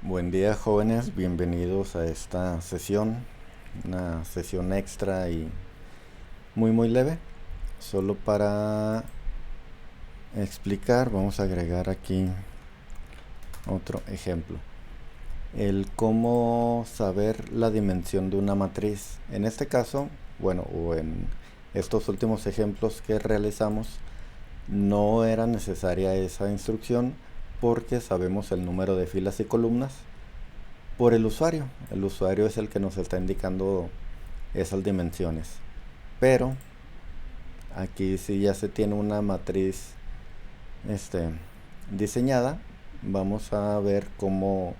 Buen día, jóvenes, bienvenidos a esta sesión, una sesión extra y muy leve. Solo para explicar, vamos a agregar aquí otro ejemplo. El cómo saber la dimensión de una matriz. En este caso, bueno, o en estos últimos ejemplos que realizamos, no era necesaria esa instrucción porque sabemos el número de filas y columnas por el usuario. El usuario es el que nos está indicando esas dimensiones. Pero aquí si ya se tiene una matriz diseñada, vamos a ver cómo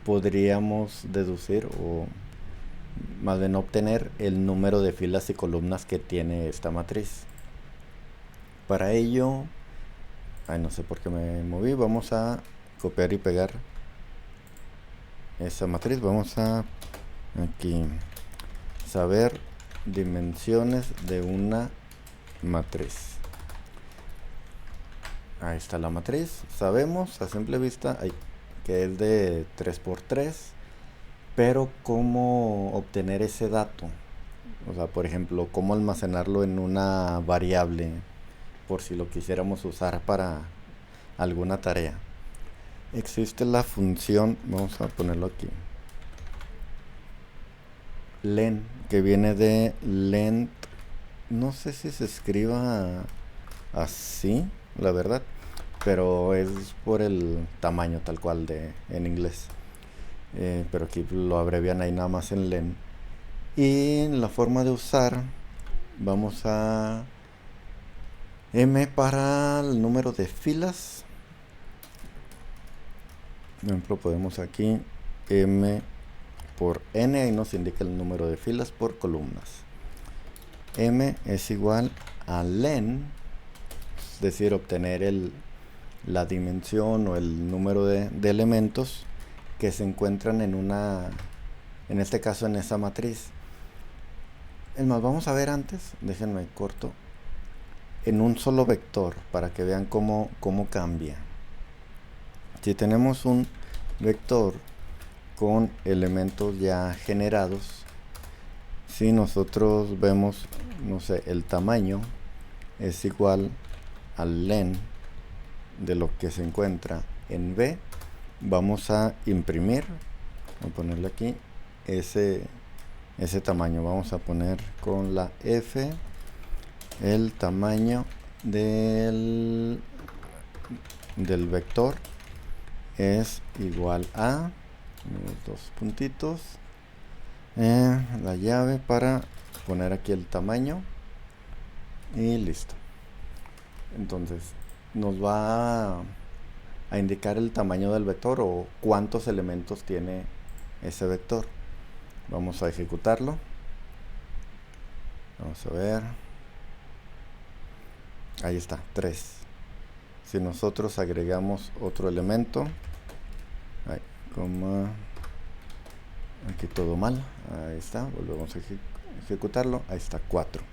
podríamos deducir o más bien obtener el número de filas y columnas que tiene esta matriz. Para ello, no sé por qué me moví, vamos a copiar y pegar esa matriz. Vamos a aquí saber dimensiones de una matriz. Ahí está la matriz. Sabemos a simple vista que es de 3×3, pero cómo obtener ese dato, o sea, por ejemplo, cómo almacenarlo en una variable por si lo quisiéramos usar para alguna tarea. Existe la función, vamos a ponerlo aquí, len, que viene de length. No sé si se escriba así, la verdad, pero es por el tamaño tal cual en inglés. Pero aquí lo abrevian ahí nada más en len. Y la forma de usar, vamos a m para el número de filas. Por ejemplo, podemos aquí m por n y nos indica el número de filas por columnas. M es igual a len, es decir, obtener la dimensión o el número de elementos que se encuentran en este caso en esa matriz. Es más, vamos a ver antes, déjenme corto, en un solo vector para que vean cómo cambia. Si tenemos un vector con elementos ya generados, si nosotros vemos, no sé, el tamaño es igual al len de lo que se encuentra en B, vamos a imprimir, voy a ponerle aquí ese tamaño. Vamos a poner con la F el tamaño del vector es igual a dos puntitos, la llave para poner aquí el tamaño y listo. Entonces nos va a indicar el tamaño del vector o cuántos elementos tiene ese vector. Vamos a ejecutarlo. Vamos a ver. Ahí está, 3. Si nosotros agregamos otro elemento, aquí todo mal, ahí está, volvemos a ejecutarlo, ahí está, 4.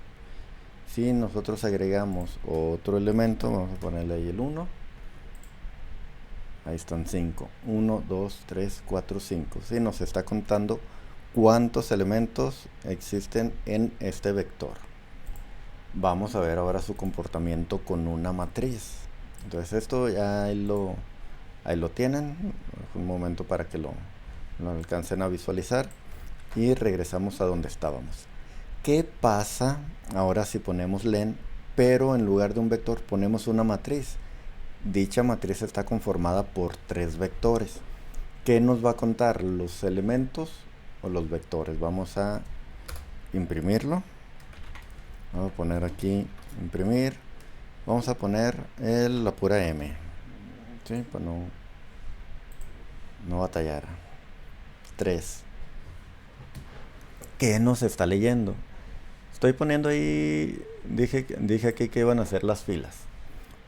Si nosotros agregamos otro elemento, vamos a ponerle ahí el 1, ahí están 5, 1, 2, 3, 4, 5. Si nos está contando cuántos elementos existen en este vector. Vamos a ver ahora su comportamiento con una matriz. Entonces esto ya ahí lo tienen. Un momento para que lo alcancen a visualizar. Y regresamos a donde estábamos. ¿Qué pasa ahora si ponemos len, pero en lugar de un vector ponemos una matriz? Dicha matriz está conformada por 3 vectores. ¿Qué nos va a contar? ¿Los elementos o los vectores? Vamos a imprimirlo. Vamos a poner aquí imprimir. Vamos a poner la pura M, ¿sí? Para no batallar. 3. ¿Qué nos está leyendo? Estoy poniendo ahí, dije aquí que iban a ser las filas,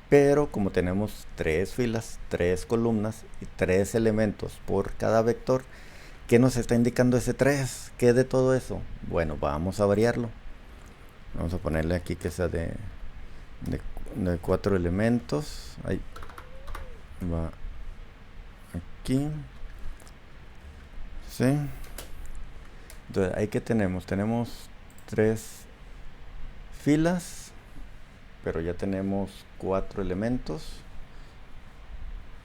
pero como tenemos 3 filas, 3 columnas y 3 elementos por cada vector, ¿qué nos está indicando ese 3? ¿Qué de todo eso? Bueno, vamos a variarlo. Vamos a ponerle aquí que sea de 4 elementos. Ahí va aquí. ¿sí? Entonces, ahí que tenemos 3 filas, pero ya tenemos 4 elementos.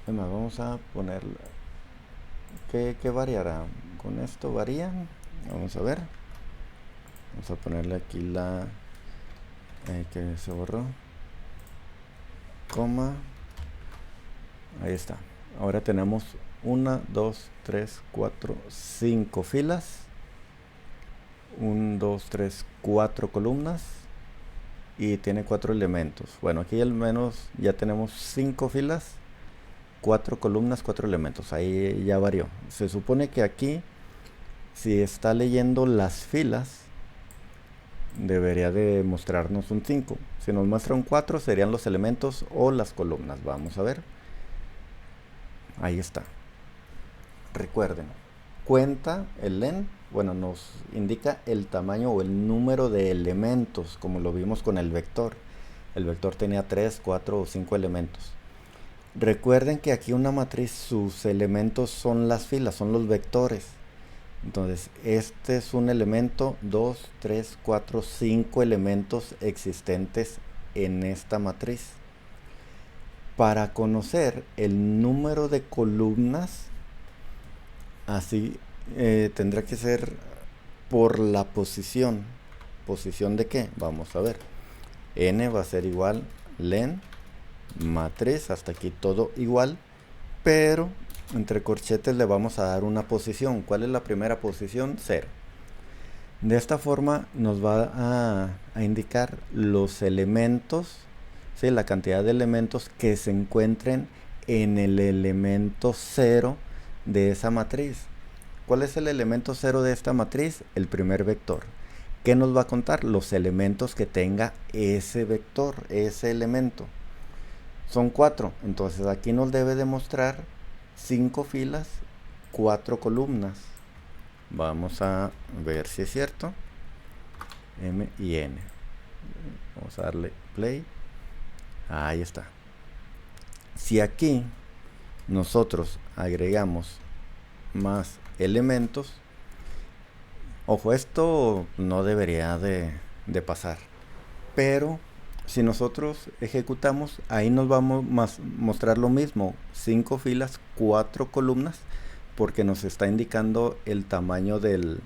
Además, vamos a poner, ¿qué variará? Con esto varía. Vamos a ver. Vamos a ponerle aquí la que se borró, coma. Ahí está. Ahora tenemos 1, 2, 3, 4, 5 filas, 1, 2, 3, 4 columnas y tiene 4 elementos. Bueno, aquí al menos ya tenemos 5 filas, 4 columnas, 4 elementos. Ahí ya varió. Se supone que aquí, si está leyendo las filas, debería de mostrarnos un 5. Si nos muestra un 4, serían los elementos o las columnas. Vamos a ver. Ahí está. Recuerden, cuenta el len, bueno, nos indica el tamaño o el número de elementos, como lo vimos con el vector. El vector tenía 3, 4 o 5 elementos. Recuerden que aquí una matriz, sus elementos son las filas, son los vectores. Entonces, este es un elemento, 2, 3, 4, 5 elementos existentes en esta matriz. Para conocer el número de columnas, así tendrá que ser por la posición. ¿Posición de qué? Vamos a ver. N va a ser igual len, matriz, hasta aquí todo igual, pero entre corchetes le vamos a dar una posición. ¿Cuál es la primera posición? 0. De esta forma nos va a indicar los elementos, ¿sí? La cantidad de elementos que se encuentren en el elemento 0 de esa matriz. ¿Cuál es el elemento 0 de esta matriz? El primer vector. ¿Qué nos va a contar? Los elementos que tenga ese vector, ese elemento. Son 4, entonces aquí nos debe demostrar 5 filas, 4 columnas. Vamos a ver si es cierto. M y N. Vamos a darle play. Ahí está. Si aquí nosotros agregamos más elementos, ojo, esto no debería de pasar, pero si nosotros ejecutamos, ahí nos vamos a mostrar lo mismo, 5 filas, 4 columnas, porque nos está indicando el tamaño del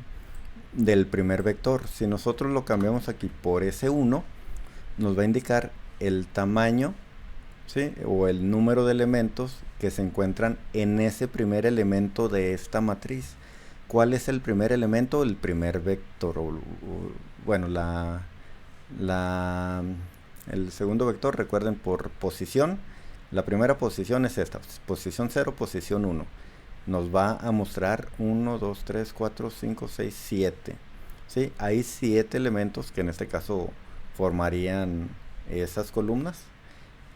primer vector. Si nosotros lo cambiamos aquí por S1, nos va a indicar el tamaño, ¿sí? O el número de elementos que se encuentran en ese primer elemento de esta matriz. ¿Cuál es el primer elemento? El primer vector. Bueno, el segundo vector, recuerden, por posición. La primera posición es esta, posición 0, posición 1. Nos va a mostrar 1, 2, 3, 4, 5, 6, 7. ¿Sí? Hay 7 elementos que en este caso formarían esas columnas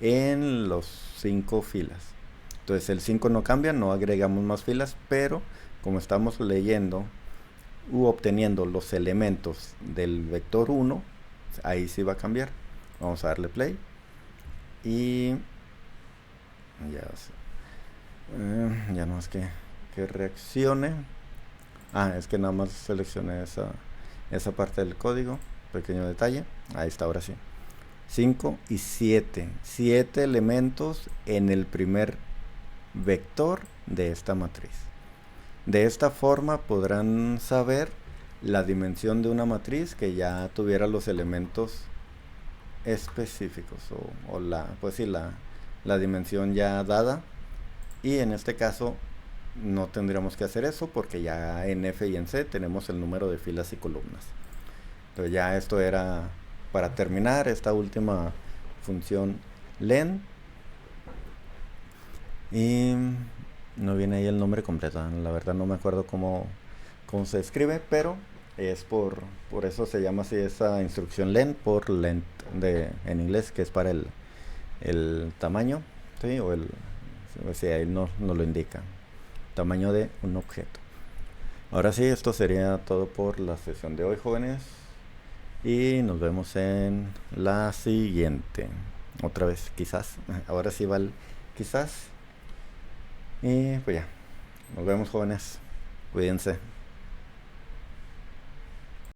en los 5 filas. Entonces el 5 no cambia, no agregamos más filas, pero como estamos leyendo u obteniendo los elementos del vector 1, ahí sí va a cambiar. Vamos a darle play y ya no es que reaccione. Es que nada más seleccioné esa parte del código, pequeño detalle. Ahí está, ahora sí. 5 y 7 elementos en el primer vector de esta matriz. De esta forma podrán saber la dimensión de una matriz que ya tuviera los elementos específicos o la dimensión ya dada, y en este caso no tendríamos que hacer eso porque ya en F y en C tenemos el número de filas y columnas. Entonces ya esto era para terminar esta última función len, y no viene ahí el nombre completo, la verdad no me acuerdo cómo se escribe, pero es por eso se llama así esa instrucción len, por length en inglés, que es para el tamaño, ¿sí? O si ahí no lo indica, tamaño de un objeto. Ahora sí, esto sería todo por la sesión de hoy, jóvenes, y nos vemos en la siguiente. Otra vez, quizás, ahora sí va el quizás, y pues ya, nos vemos, jóvenes, Cuídense.